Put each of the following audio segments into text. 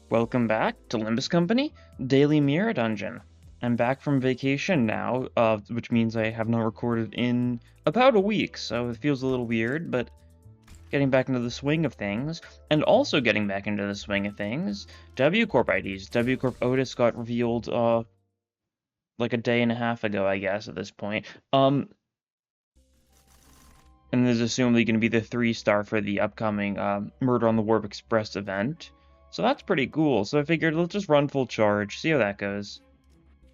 Welcome back to Limbus Company, Daily Mirror Dungeon. I'm back from vacation now, which means I have not recorded in about a week, so it feels a little weird, but getting back into the swing of things, and also getting back into the swing of things, W Corp IDs. W Corp Outis got revealed, like a day and a half ago, I guess, at this point. And there's assumably going to be the 3-star for the upcoming, Murder on the Warp Express event. So that's pretty cool. So I figured let's just run full charge, see how that goes.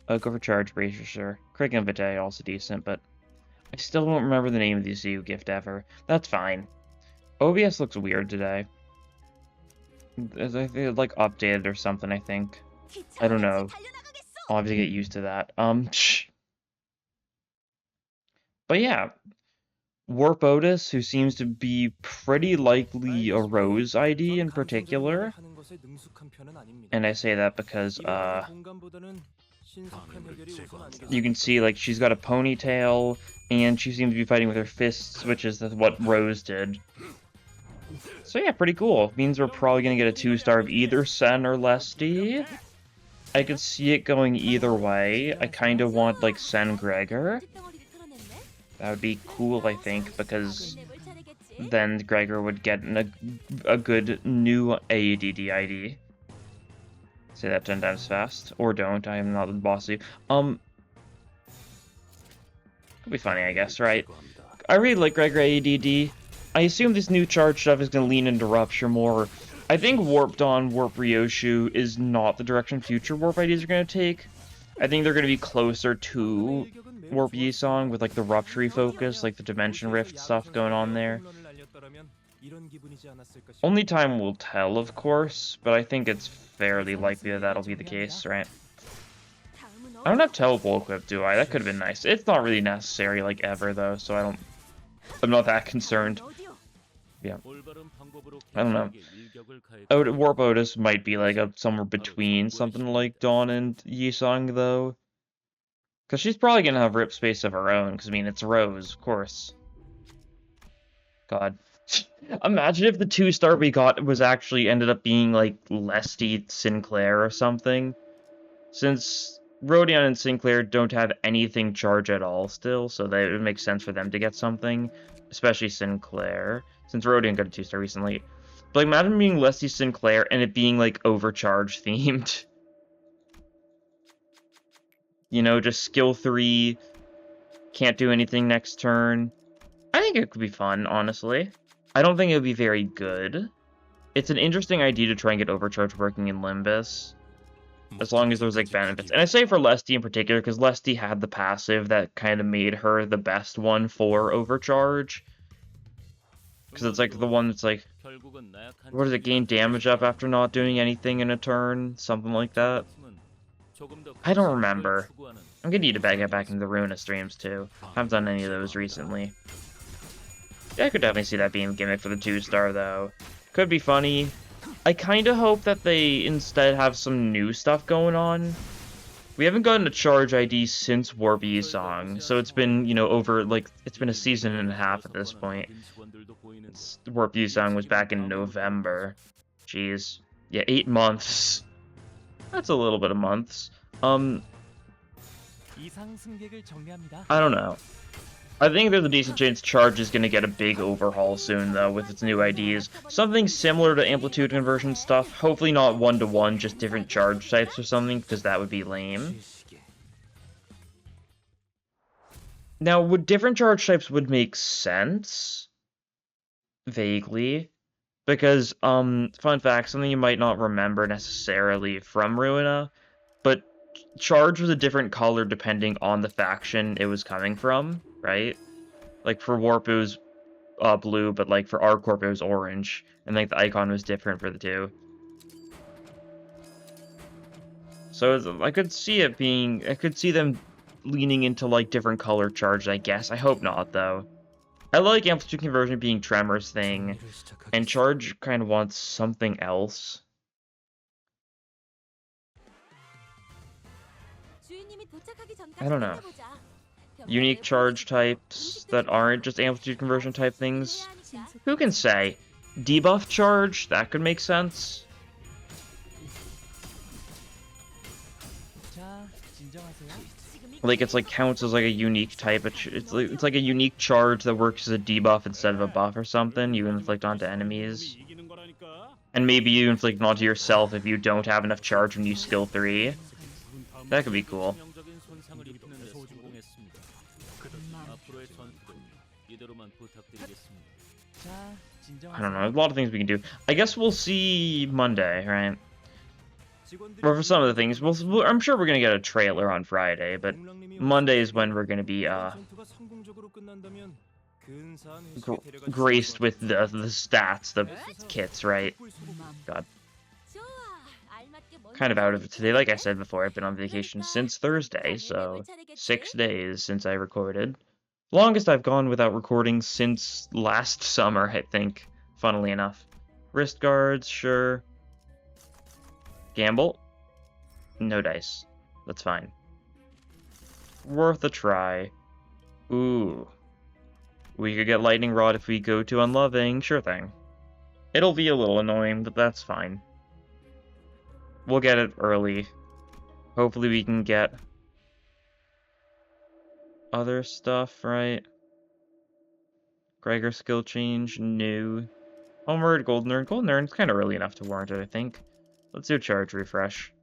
Go for charge bracer, sure. Crick and Vitae also decent, but I still don't remember the name of the CU gift ever. That's fine. OBS looks weird today. It's like updated or something, I think. I don't know. I'll have to get used to that. But yeah. Warp Outis, who seems to be pretty likely a Rose ID in particular. And I say that because, you can see, like, she's got a ponytail, and she seems to be fighting with her fists, which is what Rose did. So yeah, pretty cool. Means we're probably gonna get a 2-star of either Sen or Lesty. I could see it going either way. I kind of want, like, Sen Gregor. That would be cool, I think, because then Gregor would get a good new AEDD ID. Say that 10 times fast. Or don't, I am not the boss of you. It'll be funny, I guess, right? I really like Gregor AEDD. I assume this new charge stuff is going to lean into Rupture more. I think Warp Dawn, Warp Ryoshu is not the direction future Warp IDs are going to take. I think they're going to be closer to Warp Yisong with, like, the Rupture focus, like the Dimension Rift stuff going on there. Only time will tell, of course, but I think it's fairly likely that that'll be the case, right? I don't have Teleport equipped, do I? That could have been nice. It's not really necessary, like, ever, though, so I'm not that concerned. Yeah. I don't know. Warp Outis might be, like, somewhere between something like Dawn and Yisong, though. Because she's probably going to have rip space of her own, because, I mean, it's Rose, of course. God. Imagine if the 2-star we got was actually ended up being, like, Lesty Sinclair or something. Since Rodion and Sinclair don't have anything charge at all still, so that it would make sense for them to get something. Especially Sinclair, since Rodion got a 2-star recently. But, like, imagine being Lesty Sinclair and it being, like, overcharge themed. You know, just skill 3, can't do anything next turn. I think it could be fun, honestly. I don't think it would be very good. It's an interesting idea to try and get overcharge working in Limbus. As long as there's, like, benefits. And I say for Lesty in particular, because Lesty had the passive that kind of made her the best one for overcharge. Because it's, like, the one that's, like, what does it, gain damage up after not doing anything in a turn? Something like that. I don't remember. I'm gonna need to get back into the Runa streams, too. I haven't done any of those recently. Yeah, I could definitely see that being a gimmick for the 2-star, though. Could be funny. I kind of hope that they instead have some new stuff going on. We haven't gotten a charge ID since Warp Yisong, so it's been, you know, over, like, it's been a season and a half at this point. Warp Yisong was back in November. Jeez. Yeah, 8 months. That's a little bit of months. I don't know. I think there's a decent chance Charge is going to get a big overhaul soon, though, with its new IDs. Something similar to Amplitude Conversion stuff. Hopefully not 1-to-1, just different charge types or something, because that would be lame. Now, would different charge types would make sense? Vaguely. Because, fun fact, something you might not remember necessarily from Ruina, but Charge was a different color depending on the faction it was coming from, right? Like, for Warp it was blue, but, like, for R-Corp it was orange, and, like, the icon was different for the two. So, I could see it being, I could see them leaning into, like, different color Charge, I guess. I hope not, though. I like Amplitude Conversion being Tremor's thing, and Charge kind of wants something else. I don't know. Unique charge types that aren't just Amplitude Conversion type things? Who can say? Debuff charge? That could make sense. Like, it's like counts as like a unique type. It's like a unique charge that works as a debuff instead of a buff or something. You inflict onto enemies. And maybe you inflict it onto yourself if you don't have enough charge when you skill 3. That could be cool. I don't know, a lot of things we can do. I guess we'll see Monday, right? Or for some of the things, I'm sure we're gonna get a trailer on Friday, but Monday is when we're gonna be graced with the stats, the kits, right? God. Kind of out of it today. Like I said before, I've been on vacation since Thursday, so 6 days since I recorded. Longest I've gone without recording since last summer, I think, funnily enough. Wrist guards, sure. Gamble? No dice. That's fine. Worth a try. Ooh. We could get Lightning Rod if we go to Unloving. Sure thing. It'll be a little annoying, but that's fine. We'll get it early. Hopefully we can get other stuff, right? Gregor skill change, new. Homeward, Golden Urn. Golden Urn's kind of early enough to warrant it, I think. Let's do a charge refresh.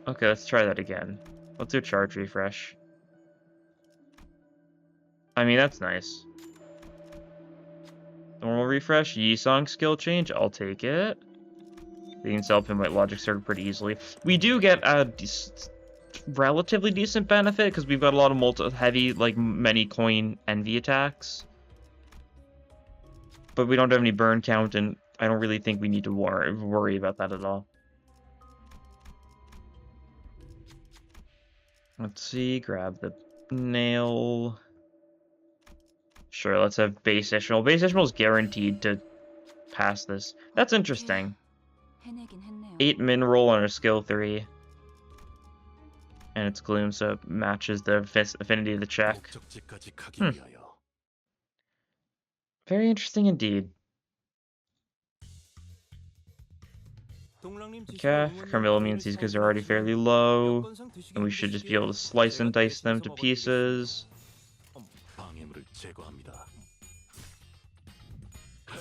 Okay, let's try that again. Let's do a charge refresh. I mean, that's nice. Normal refresh, Yi-Song skill change, I'll take it. We can sell Pinpoint Logic Circuit pretty easily. We do get a relatively decent benefit, because we've got a lot of heavy, like, many coin envy attacks. But we don't have any burn count, and I don't really think we need to worry about that at all. Let's see, grab the nail. Sure, let's have base Ishmael. Base Ishmael is guaranteed to pass this. That's interesting. 8 mineral on a skill 3. And it's Gloom, so it matches the affinity of the check. Very interesting indeed. Okay, Carmilla means these guys are already fairly low, and we should just be able to slice and dice them to pieces.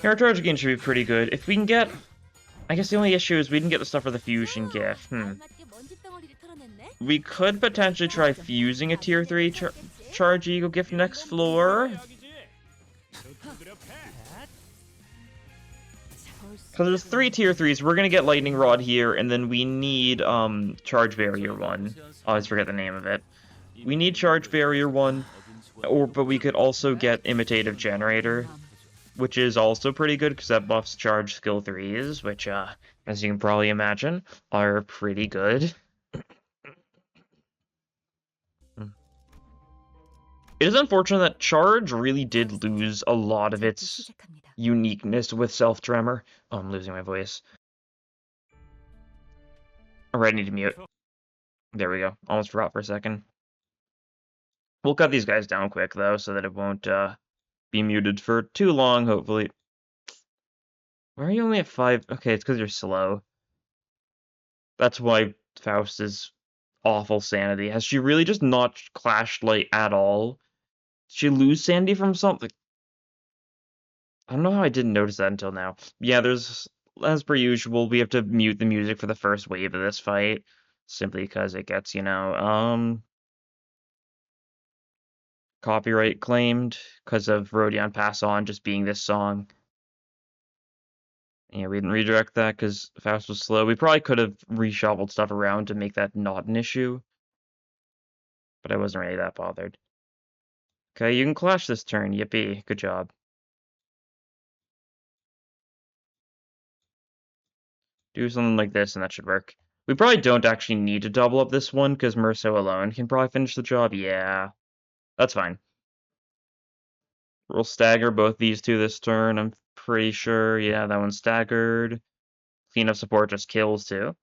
Our charge again should be pretty good. If we can get... I guess the only issue is we didn't get the stuff for the fusion gift. We could potentially try fusing a tier 3 charge eagle gift next floor. Because there's 3 tier 3s. We're gonna get Lightning Rod here, and then we need Charge Barrier 1. I always forget the name of it. We need Charge Barrier 1, but we could also get Imitative Generator, which is also pretty good because that buffs charge skill 3s, which, as you can probably imagine, are pretty good. It is unfortunate that charge really did lose a lot of its uniqueness with self-tremor. Oh, I'm losing my voice. Alright, I need to mute. There we go. Almost forgot for a second. We'll cut these guys down quick, though, so that it won't be muted for too long, hopefully. Why are you only at 5? Okay, it's because you're slow. That's why Faust is awful sanity. Has she really just not clashed, like, at all? Did she lose sanity from something? I don't know how I didn't notice that until now. Yeah, there's, as per usual, we have to mute the music for the first wave of this fight. Simply because it gets, you know, copyright claimed because of Rodion Pass On just being this song. Yeah, we didn't redirect that because Faust was slow. We probably could have reshuffled stuff around to make that not an issue. But I wasn't really that bothered. Okay, you can clash this turn. Yippee. Good job. Do something like this and that should work. We probably don't actually need to double up this one because Merceau alone can probably finish the job. Yeah, that's fine. We'll stagger both these two this turn, I'm pretty sure. Yeah, that one's staggered. Cleanup support just kills too.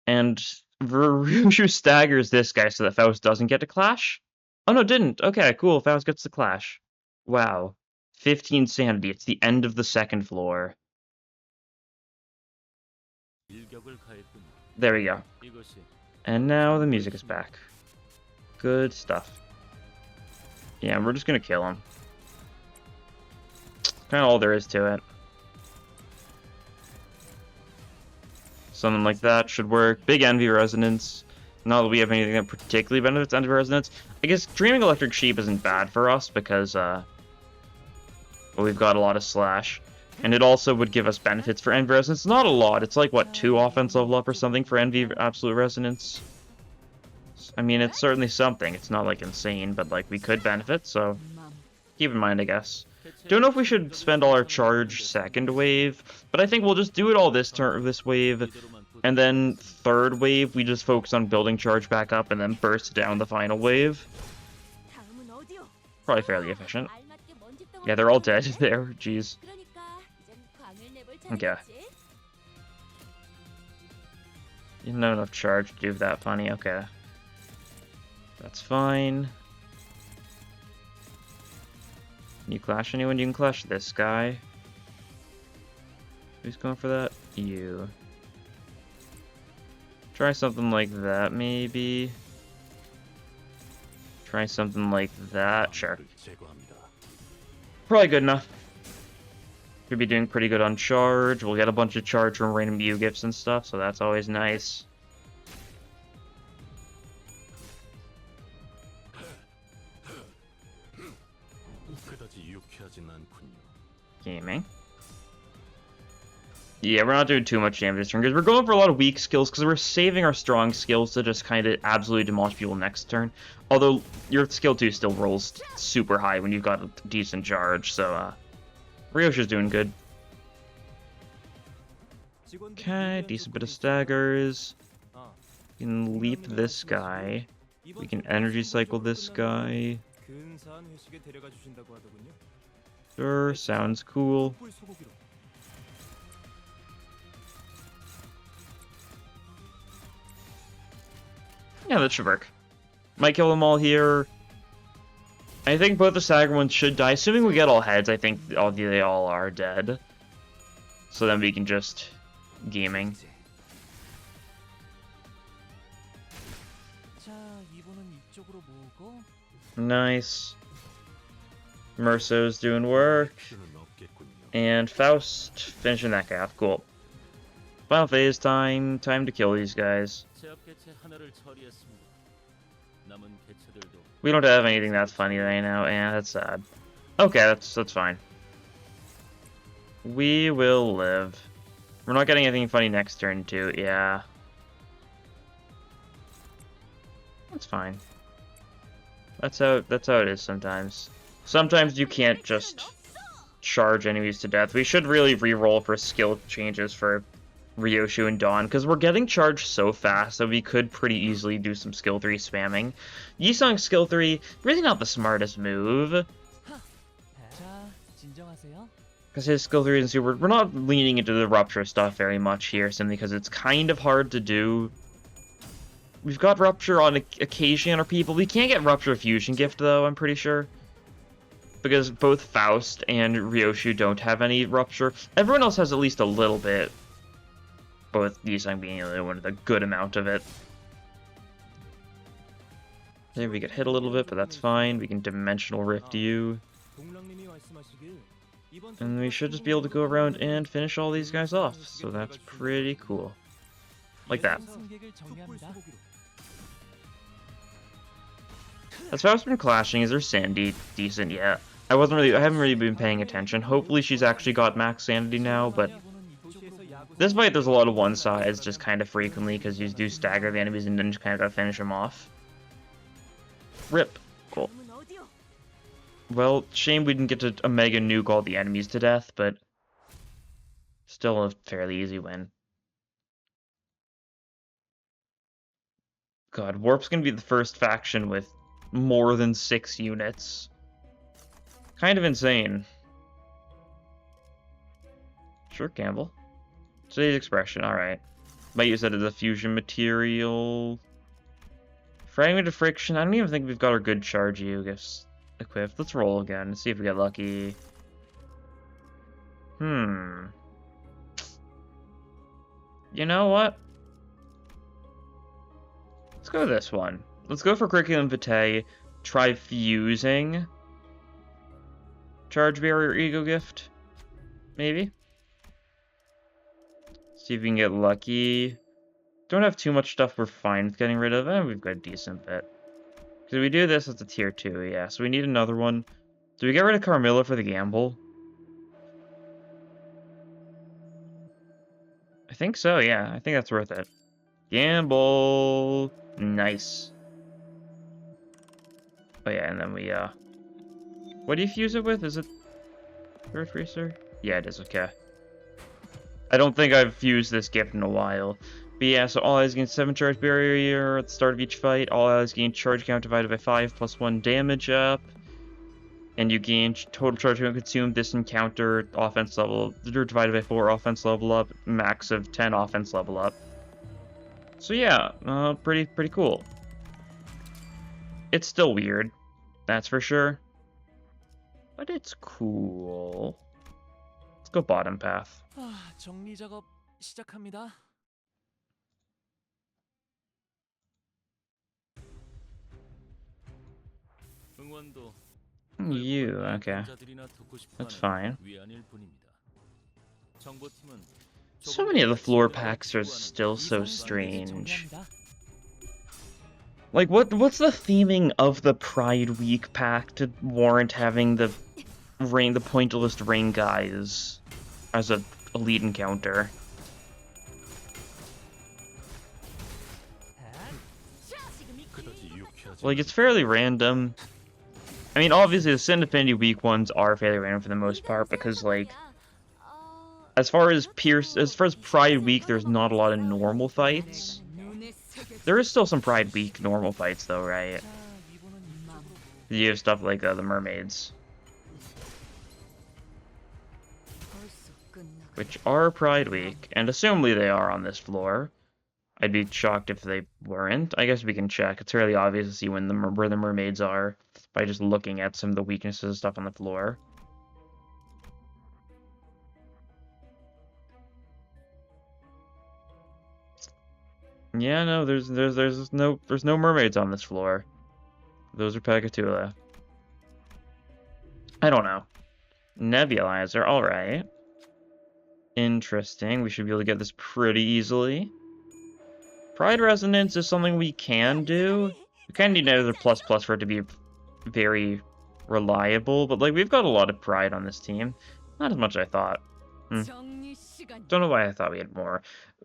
And Verushu staggers this guy so that Faust doesn't get to clash? Oh no, didn't. Okay, cool. Faust gets to clash. Wow. 15 sanity. It's the end of the second floor. There we go. And now the music is back. Good stuff. Yeah, we're just gonna kill him. Kind of all there is to it. Something like that should work. Big Envy Resonance. Not that we have anything that particularly benefits Envy Resonance. I guess Dreaming Electric Sheep isn't bad for us because we've got a lot of slash. And it also would give us benefits for Envy Resonance. Not a lot. It's like, what, 2 offense level up or something for Envy Absolute Resonance? I mean, it's certainly something. It's not, like, insane, but, like, we could benefit, so keep in mind, I guess. Don't know if we should spend all our charge second wave, but I think we'll just do it all this wave, and then third wave, we just focus on building charge back up and then burst down the final wave. Probably fairly efficient. Yeah, they're all dead there. Jeez. Okay. You don't have enough charge to do that, funny. Okay. That's fine. Can you clash anyone? You can clash this guy. Who's going for that? You. Try something like that, maybe. Try something like that. Sure. Probably good enough. Should be doing pretty good on charge. We'll get a bunch of charge from random U gifts and stuff, so that's always nice. Gaming. Yeah, we're not doing too much damage this turn because we're going for a lot of weak skills because we're saving our strong skills to just kind of absolutely demolish people next turn. Although your skill 2 still rolls super high when you've got a decent charge, so Ryoshi's doing good. Okay, decent bit of staggers. We can leap this guy. We can energy cycle this guy. Sure, sounds cool. Yeah, that should work. Might kill them all here. I think both the stagger ones should die. Assuming we get all heads, I think they all are dead. So then we can just gaming. Nice. Merso's doing work. And Faust finishing that guy off. Cool. Final phase time. Time to kill these guys. We don't have anything that's funny right now. Yeah, that's sad. Okay, that's fine. We will live. We're not getting anything funny next turn too. Yeah. That's fine. That's how it is sometimes. Sometimes you can't just charge enemies to death. We should really re-roll for skill changes for Ryoshu and Dawn, because we're getting charged so fast that we could pretty easily do some skill 3 spamming. Yisung's skill 3, really not the smartest move. Because his skill 3 isn't super... We're not leaning into the Rupture stuff very much here, simply because it's kind of hard to do. We've got Rupture on occasion on our people. We can't get Rupture Fusion Gift, though, I'm pretty sure. Because both Faust and Ryoshu don't have any Rupture. Everyone else has at least a little bit. Both Yisung being the only one with a good amount of it. There we get hit a little bit, but that's fine. We can Dimensional Rift you. And we should just be able to go around and finish all these guys off. So that's pretty cool. Like that. Has Faust been clashing? Is there Sandy decent yet? I haven't really been paying attention. Hopefully she's actually got max sanity now, but this fight there's a lot of one sides just kind of frequently because you do stagger the enemies and then just kind of gotta finish them off. RIP. Cool. Well, shame we didn't get to Omega nuke all the enemies to death, but still a fairly easy win. God, Warp's gonna be the first faction with more than 6 units. Kind of insane. Sure, Campbell. Today's expression, alright. Might use that as a fusion material. Fragment of friction. I don't even think we've got our good charge gifts equipped. Let's roll again and see if we get lucky. You know what? Let's go this one. Let's go for Curriculum Vitae. Try fusing Charge Barrier Ego Gift. Maybe. See if we can get lucky. Don't have too much stuff we're fine with getting rid of. We've got a decent bit. Because we do this, it's a tier 2, yeah. So we need another one. Do we get rid of Carmilla for the gamble? I think so, yeah. I think that's worth it. Gamble! Nice. Oh yeah, and then we, what do you fuse it with? Is it Earth Racer? Yeah, it is, okay. I don't think I've fused this gift in a while. But yeah, so all allies gain 7 charge barrier at the start of each fight. All allies gain charge count divided by 5 plus 1 damage up. And you gain total charge count consumed this encounter offense level divided by 4 offense level up, max of 10 offense level up. So yeah, pretty cool. It's still weird, that's for sure. But it's cool. Let's go bottom path. 정리 작업 시작합니다. You, okay. That's fine. So many of the floor packs are still so strange. Like, what's the theming of the Pride Week pack to warrant having the pointillist ring guys as a elite encounter? Like, it's fairly random. I mean, obviously, the Sin Affinity Week ones are fairly random for the most part, because, like, as far as Pride Week, there's not a lot of normal fights. There is still some Pride Week normal fights, though, right? You have stuff like the mermaids, which are Pride Week, and assumably they are on this floor. I'd be shocked if they weren't. I guess we can check. It's fairly obvious to see where the mermaids are by just looking at some of the weaknesses and stuff on the floor. Yeah, no, there's no mermaids on this floor. Those are Pegатula. I don't know. Nebulizer, alright. Interesting. We should be able to get this pretty easily. Pride Resonance is something we can do. We kind of need another plus for it to be very reliable, but like we've got a lot of Pride on this team. Not as much as I thought. Don't know why I thought we had more.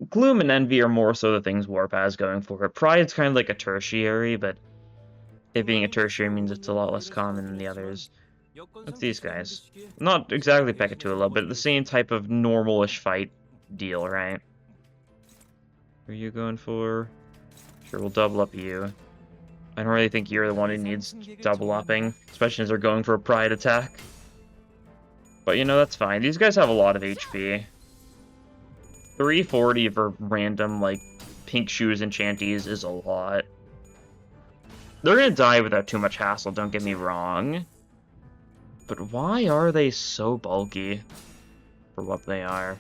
Gloom and Envy are more so the things Warp has going for it. Pride's kind of like a tertiary, but it being a tertiary means it's a lot less common than the others. What's these guys? Not exactly Pekatula, but the same type of normal-ish fight deal, right? Who are you going for? Sure, we'll double up you. I don't really think you're the one who needs double upping, especially as they're going for a Pride attack. But you know, that's fine. These guys have a lot of HP. 340 for random, like, pink shoes enchantees is a lot. They're gonna die without too much hassle, don't get me wrong. But why are they so bulky for what they are?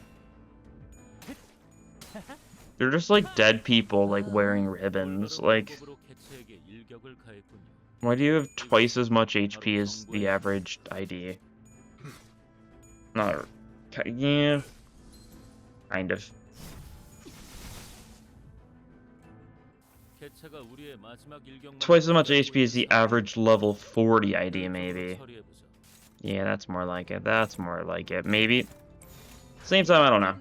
They're just like dead people, like, wearing ribbons. Like, why do you have twice as much HP as the average ID? Not... yeah. Kind of. Twice as much HP as the average level 40 ID, maybe. Yeah, that's more like it. That's more like it. Maybe. Same time, I don't know.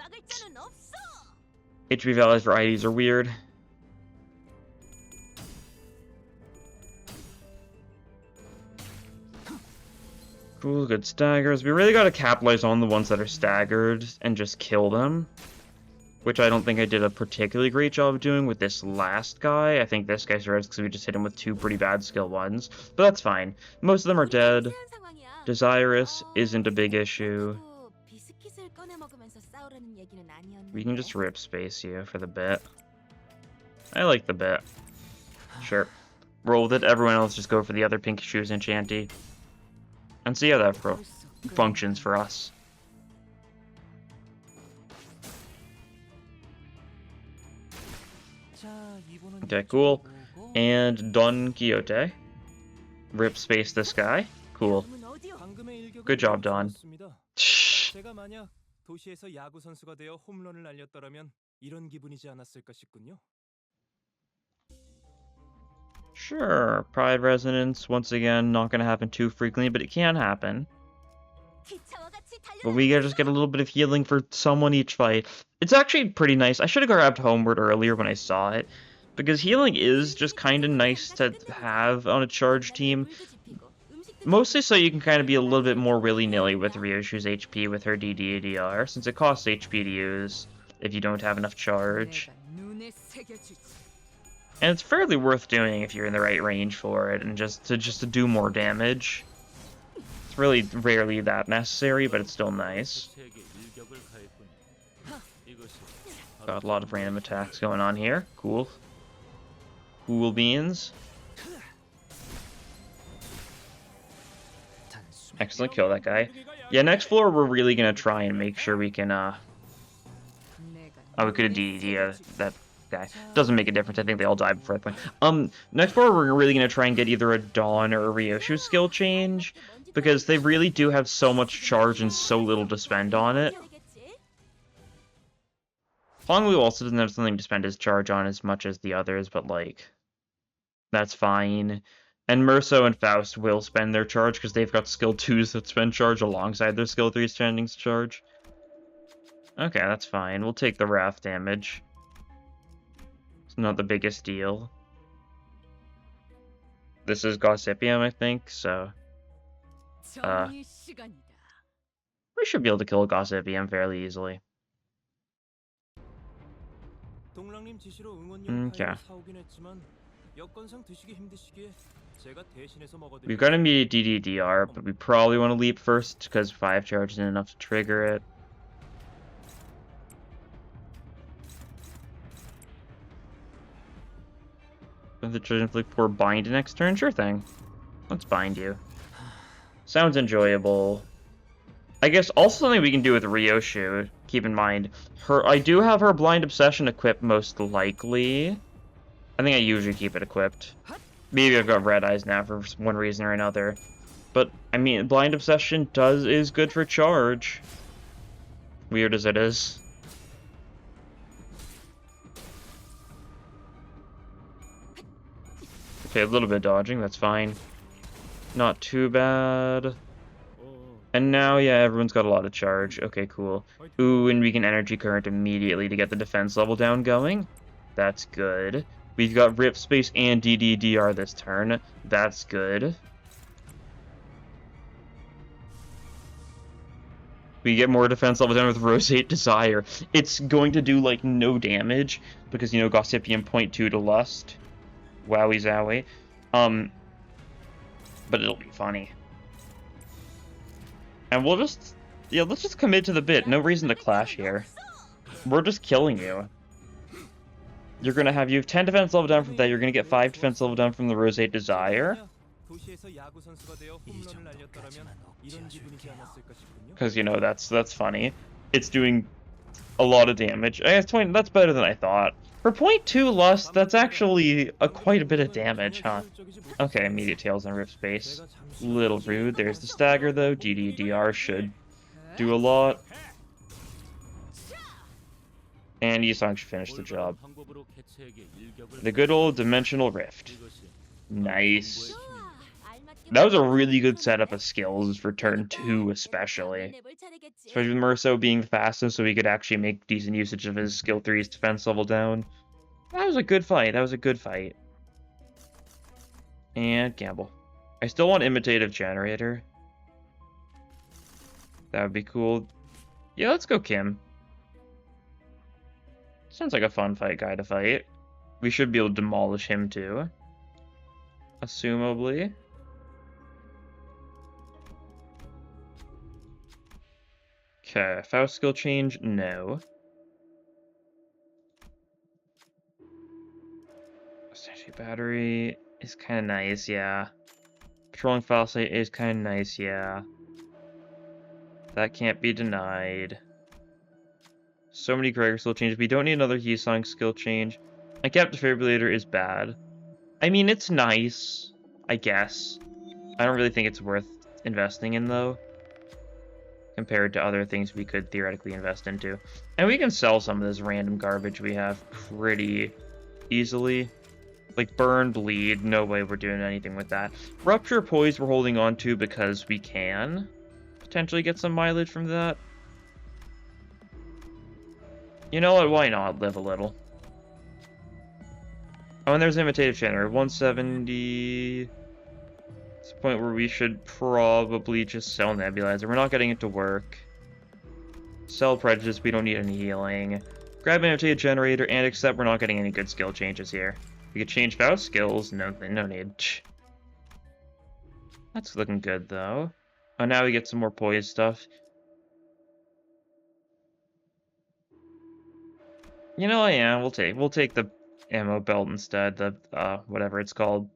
HP values for IDs are weird. Cool, good staggers. We really gotta capitalize on the ones that are staggered and just kill them. Which I don't think I did a particularly great job of doing with this last guy. I think this guy survives because we just hit him with 2 pretty bad skill ones. But that's fine. Most of them are dead. Desirous isn't a big issue. We can just rip space you for the bit. I like the bit. Sure. Roll with it. Everyone else just go for the other pink shoes enchanty. And see how that functions for us. Okay, cool. And Don Quixote. Rip space this guy. Cool. Good job, Don. 제가 만약 도시에서 야구 선수가 되어 홈런을 날렸더라면 이런 기분이지 않았을까 싶군요. Sure, pride resonance, once again, not gonna happen too frequently, but it can happen. But we just get a little bit of healing for someone each fight. It's actually pretty nice. I should have grabbed Homeward earlier when I saw it, because healing is just kind of nice to have on a charge team. Mostly so you can kind of be a little bit more willy-nilly with Ryoshu's HP with her DDADR, since it costs HP to use if you don't have enough charge. And it's fairly worth doing if you're in the right range for it, and just to do more damage. It's really rarely that necessary, but it's still nice. Got a lot of random attacks going on here. Cool. Cool beans. Excellent, kill that guy. Yeah, next floor we're really gonna try and make sure we can, oh, we could have DD'd that guy. Doesn't make a difference, I think they all die before that point. Next floor we're really gonna try and get either a Dawn or a Ryoshu skill change, because they really do have so much charge and so little to spend on it. Honglu also doesn't have something to spend his charge on as much as the others, but, like, that's fine. And Merso and Faust will spend their charge because they've got skill 2s that spend charge alongside their skill 3 spending charge. Okay, that's fine. We'll take the Wrath damage. It's not the biggest deal. This is Gossipium, I think, so... we should be able to kill Gossipium fairly easily. Okay. We've got immediate DDDR, but we probably want to leap first because 5 charge isn't enough to trigger it. If the Trojan Flick pour bind next turn, sure thing. Let's bind you. Sounds enjoyable. I guess also something we can do with Ryoshu. Keep in mind, I do have her Blind Obsession equipped most likely. I think I usually keep it equipped. Maybe I've got red eyes now for one reason or another. But, I mean, Blind Obsession is good for charge. Weird as it is. Okay, a little bit of dodging, that's fine. Not too bad. And now, yeah, everyone's got a lot of charge. Okay, cool. Ooh, and we can Energy Current immediately to get the defense level down going. That's good. We've got Rip Space and DDDR this turn. That's good. We get more defense level down with Roseate Desire. It's going to do, like, no damage, because, you know, Gossipium 0.2 to Lust. Wowie zowie. But it'll be funny. And we'll just... Yeah, let's just commit to the bit. No reason to clash here. We're just killing you. You have 10 defense level down from that. You're gonna get 5 defense level down from the Roseate Desire. Because, you know, that's funny. It's doing a lot of damage. That's better than I thought. For 0.2 Lust, that's actually quite a bit of damage, huh? Okay, immediate tails on Rip Space. Little rude. There's the stagger, though. DDDR should do a lot. And Yisong should finish the job. The good old Dimensional Rift. Nice. That was a really good setup of skills for turn 2, especially. Especially with Merso being the fastest, so he could actually make decent usage of his skill 3's defense level down. That was a good fight. That was a good fight. And gamble. I still want Imitative Generator. That would be cool. Yeah, let's go Kim. Sounds like a fun guy to fight. We should be able to demolish him too. Assumably. Okay, Faust skill change? No. Statue battery is kind of nice, yeah. Patrolling Falsate is kind of nice, yeah. That can't be denied. So many Gregor skill changes. We don't need another Yisong skill change. And Cap Defibrillator is bad. I mean, it's nice, I guess. I don't really think it's worth investing in, though, compared to other things we could theoretically invest into. And we can sell some of this random garbage we have pretty easily. Like, burn, bleed, no way we're doing anything with that. Rupture, poise we're holding on to because we can potentially get some mileage from that. You know what, why not live a little? Oh, and there's imitative generator, 170... It's the point where we should probably just sell nebulizer. We're not getting it to work. Sell prejudice, we don't need any healing. Grab imitative generator and accept we're not getting any good skill changes here. We could change Faust skills, no need. That's looking good though. Oh, now we get some more poise stuff. You know, yeah, we'll take the ammo belt instead, the whatever it's called.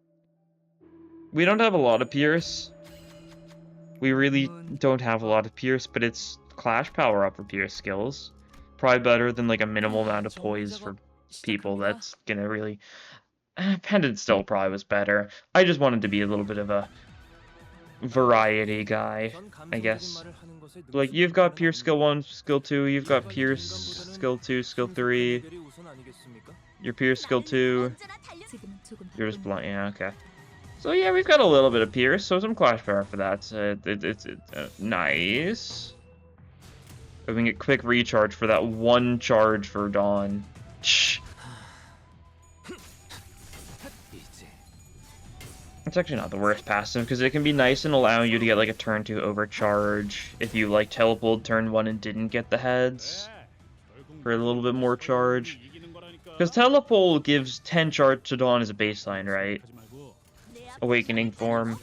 We don't have a lot of Pierce. We really don't have a lot of Pierce, but it's Clash power up for Pierce skills. Probably better than like a minimal amount of poise for people. That's gonna really... Pendant still probably was better. I just wanted to be a little bit of a variety guy, I guess. Like, you've got Pierce skill 1, skill 2, you've got Pierce skill 2, skill 3. Your Pierce skill 2. You're just blunt, yeah, okay. So yeah, we've got a little bit of Pierce, so some Clash power for that. It's nice. We can get quick recharge for that one charge for Dawn. It's actually not the worst passive, because it can be nice and allow you to get like a turn 2 overcharge if you like teleported turn 1 and didn't get the heads for a little bit more charge. Because teleport gives 10 charge to Dawn as a baseline, right? Awakening form.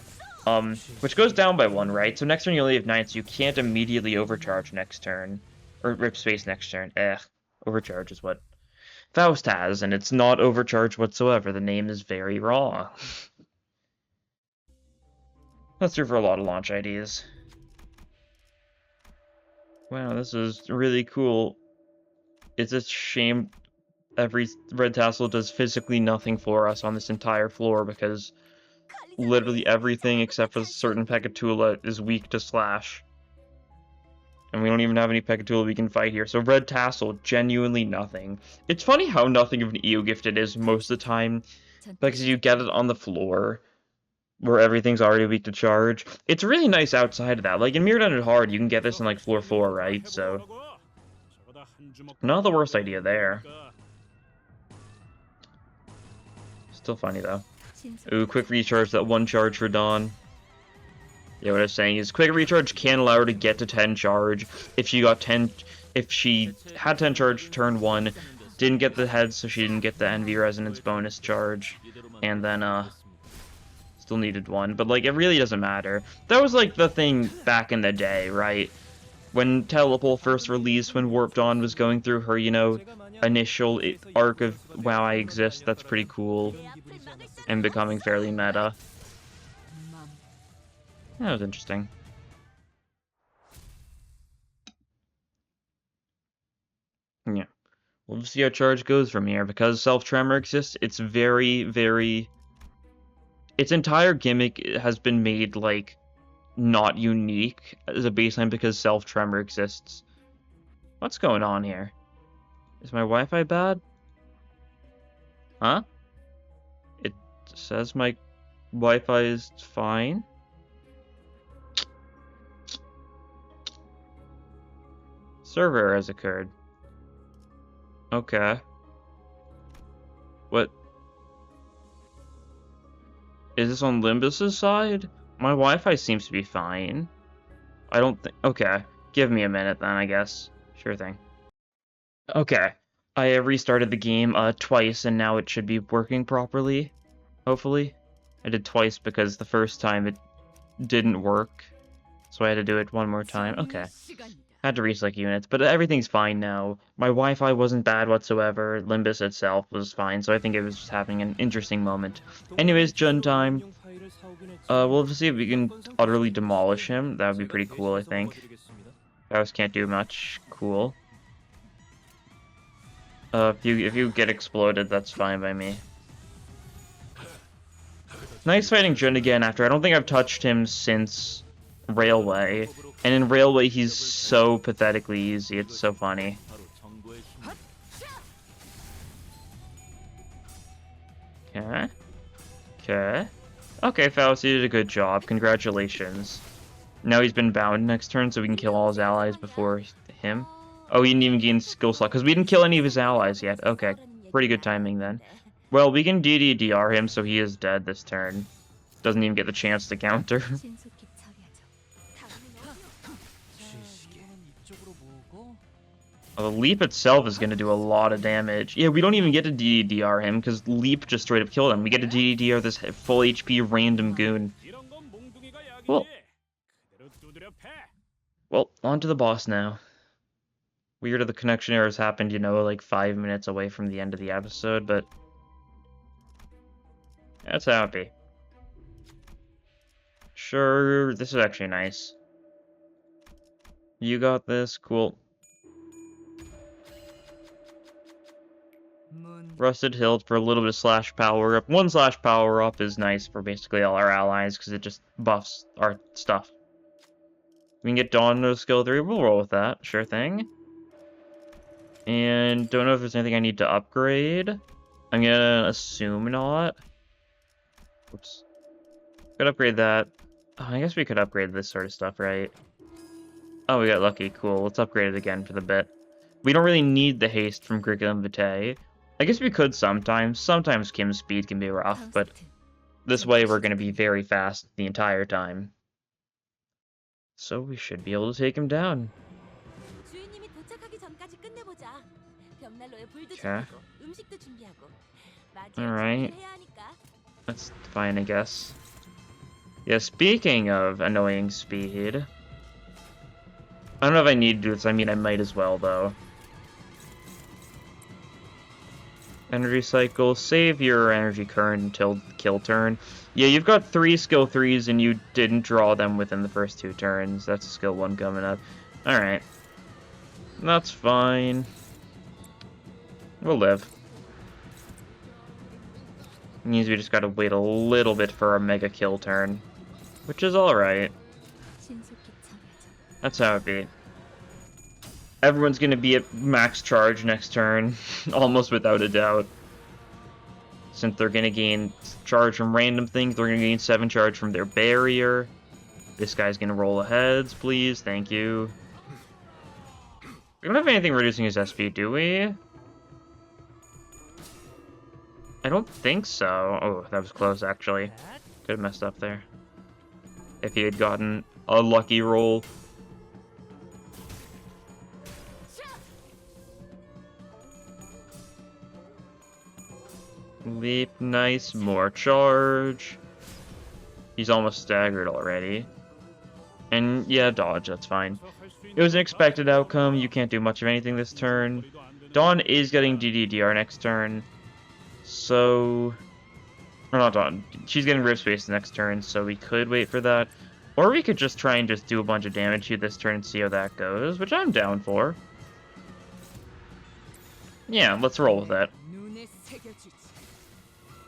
Which goes down by 1, right? So next turn you only have 9, so you can't immediately overcharge next turn. Or rip space next turn. Overcharge is what Faust has, and it's not overcharge whatsoever. The name is very wrong. That's true for a lot of launch IDs. Wow, this is really cool. It's a shame every red tassel does physically nothing for us on this entire floor, because literally everything except for certain Pekatula is weak to slash. And we don't even have any Pekatula we can fight here. So red tassel, genuinely nothing. It's funny how nothing of an EO gift it is most of the time, because you get it on the floor where everything's already weak to charge. It's really nice outside of that. Like, in Mirrored Ended Hard, you can get this in, like, floor 4, right? So, not the worst idea there. Still funny, though. Ooh, quick recharge, that one charge for Dawn. Yeah, what I was saying is, quick recharge can allow her to get to 10 charge. If she had 10 charge turn 1, didn't get the head, so she didn't get the Envy Resonance bonus charge, and then, still needed 1, but like it really doesn't matter. That was like the thing back in the day, right? When Telepole first released, when Warp Dawn was going through her, you know, initial arc of wow, I exist, that's pretty cool, and becoming fairly meta. That was interesting. Yeah. We'll see how charge goes from here. Because Self-Tremor exists, it's very, very... Its entire gimmick has been made, like, not unique as a baseline because Self-Tremor exists. What's going on here? Is my Wi-Fi bad? Huh? It says my Wi-Fi is fine. Server error has occurred. Okay. What? Is this on Limbus's side? My Wi-Fi seems to be fine. I don't think... Okay. Give me a minute then, I guess. Sure thing. Okay. I have restarted the game twice, and now it should be working properly. Hopefully. I did twice because the first time it didn't work. So I had to do it one more time. Okay. Had to reselect units, but everything's fine now. My Wi-Fi wasn't bad whatsoever. Limbus itself was fine, so I think it was just having an interesting moment. Anyways, Jun time. We'll see if we can utterly demolish him. That would be pretty cool, I think. Faust can't do much. Cool. If you get exploded, that's fine by me. Nice fighting Jun again after I don't think I've touched him since Railway. And in Railway, he's so pathetically easy. It's so funny. Okay. Okay. Okay, Faust, you did a good job. Congratulations. Now he's been bound next turn, so we can kill all his allies before him. Oh, he didn't even gain skill slot, because we didn't kill any of his allies yet. Okay, pretty good timing then. Well, we can DDDR him, so he is dead this turn. Doesn't even get the chance to counter. Well, the Leap itself is going to do a lot of damage. Yeah, we don't even get to DDDR him, because Leap just straight up killed him. We get to DDDR this full HP random goon. Cool. Well, on to the boss now. Weird that the connection errors happened, you know, like 5 minutes away from the end of the episode, but that's how it be. Sure, this is actually nice. You got this, cool. Rusted Hilt for a little bit of slash power up. 1 slash power up is nice for basically all our allies because it just buffs our stuff. We can get Dawn to skill 3. We'll roll with that. Sure thing. And don't know if there's anything I need to upgrade. I'm gonna assume not. Oops. Could upgrade that. Oh, I guess we could upgrade this sort of stuff, right? Oh, we got lucky. Cool. Let's upgrade it again for the bit. We don't really need the haste from Curriculum Vitae. I guess we could sometimes. Sometimes Kim's speed can be rough, but this way we're going to be very fast the entire time. So we should be able to take him down. Okay. Alright. That's fine, I guess. Yeah, speaking of annoying speed... I don't know if I need to do this. I mean, I might as well, though. Energy cycle. Save your energy current until kill turn. Yeah, you've got 3 skill 3s and you didn't draw them within the first 2 turns. That's a skill 1 coming up. Alright. That's fine. We'll live. It means we just gotta wait a little bit for our mega kill turn. Which is alright. That's how it be. Everyone's gonna be at max charge next turn, almost without a doubt. Since they're gonna gain charge from random things, they're gonna gain 7 charge from their barrier. This guy's gonna roll aheads, please, thank you. We don't have anything reducing his SP, do we? I don't think so. Oh, that was close, actually. Could have messed up there. If he had gotten a lucky roll. Leap, nice, more charge. He's almost staggered already. And yeah, dodge, that's fine. It was an expected outcome, you can't do much of anything this turn. Dawn is getting DDDR next turn. So... Or not Dawn, she's getting Rip Space next turn, so we could wait for that. Or we could just try and just do a bunch of damage to this turn and see how that goes, which I'm down for. Yeah, let's roll with that.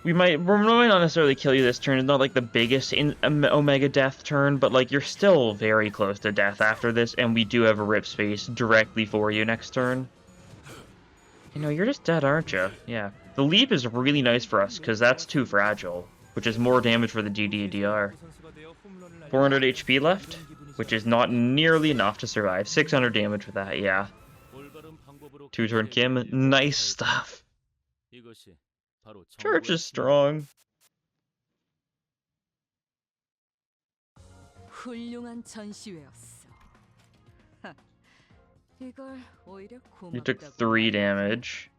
We might not necessarily kill you this turn. It's not like the biggest in Omega death turn, but like you're still very close to death after this, and we do have a Rip Space directly for you next turn. You know, you're just dead, aren't you? Yeah. The leap is really nice for us, because that's too fragile, which is more damage for the DDDR. 400 HP left, which is not nearly enough to survive. 600 damage with that, yeah. 2-turn Kim, nice stuff. Church is strong. You took 3 damage.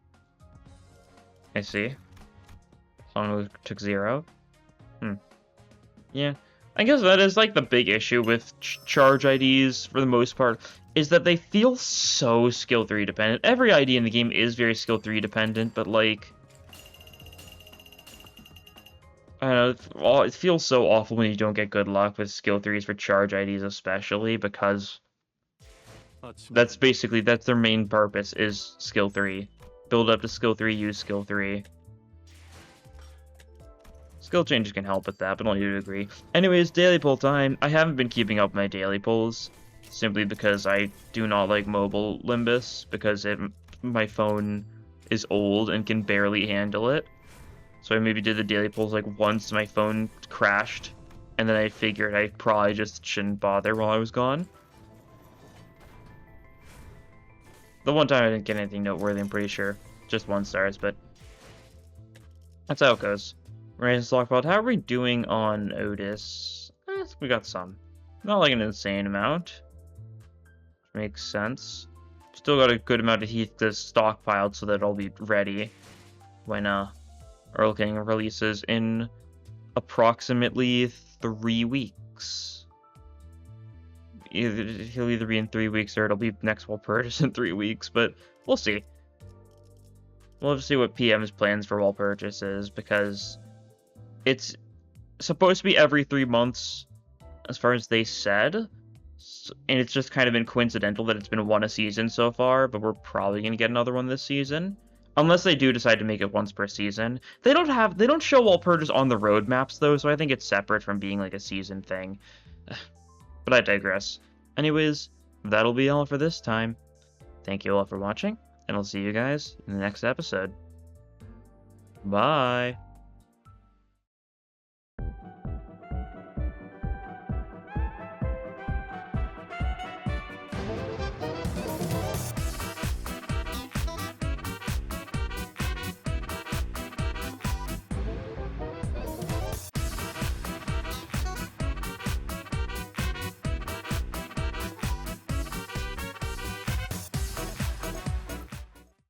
I see. Someone who took 0. Yeah. I guess that is like the big issue with charge IDs for the most part, is that they feel so skill 3 dependent. Every ID in the game is very skill 3 dependent, but like... I don't know, it feels so awful when you don't get good luck with skill 3s for charge IDs especially, because that's their main purpose, is skill 3. Build up to skill 3, use skill 3. This skill changes can help with that, but I don't usually agree. Anyways, daily pull time. I haven't been keeping up my daily pulls, simply because I do not like mobile Limbus, because my phone is old and can barely handle it. So I maybe did the daily pulls like once my phone crashed, and then I figured I probably just shouldn't bother while I was gone. The one time I didn't get anything noteworthy, I'm pretty sure. Just 1 stars, but that's how it goes. Random stockpiled. How are we doing on Outis? We got some. Not like an insane amount. Makes sense. Still got a good amount of heath to stockpiled so that it'll be ready when Earl King releases in approximately 3 weeks. He'll either be in 3 weeks or it'll be next Wall Purchase in 3 weeks, but we'll see. We'll have to see what PM's plans for Wall Purchases, because it's supposed to be every 3 months, as far as they said, and it's just kind of been coincidental that it's been one a season so far, but we're probably going to get another one this season. Unless they do decide to make it once per season. They don't show Wall Purchase on the roadmaps, though, so I think it's separate from being like a season thing. But I digress. Anyways, that'll be all for this time. Thank you all for watching, and I'll see you guys in the next episode. Bye!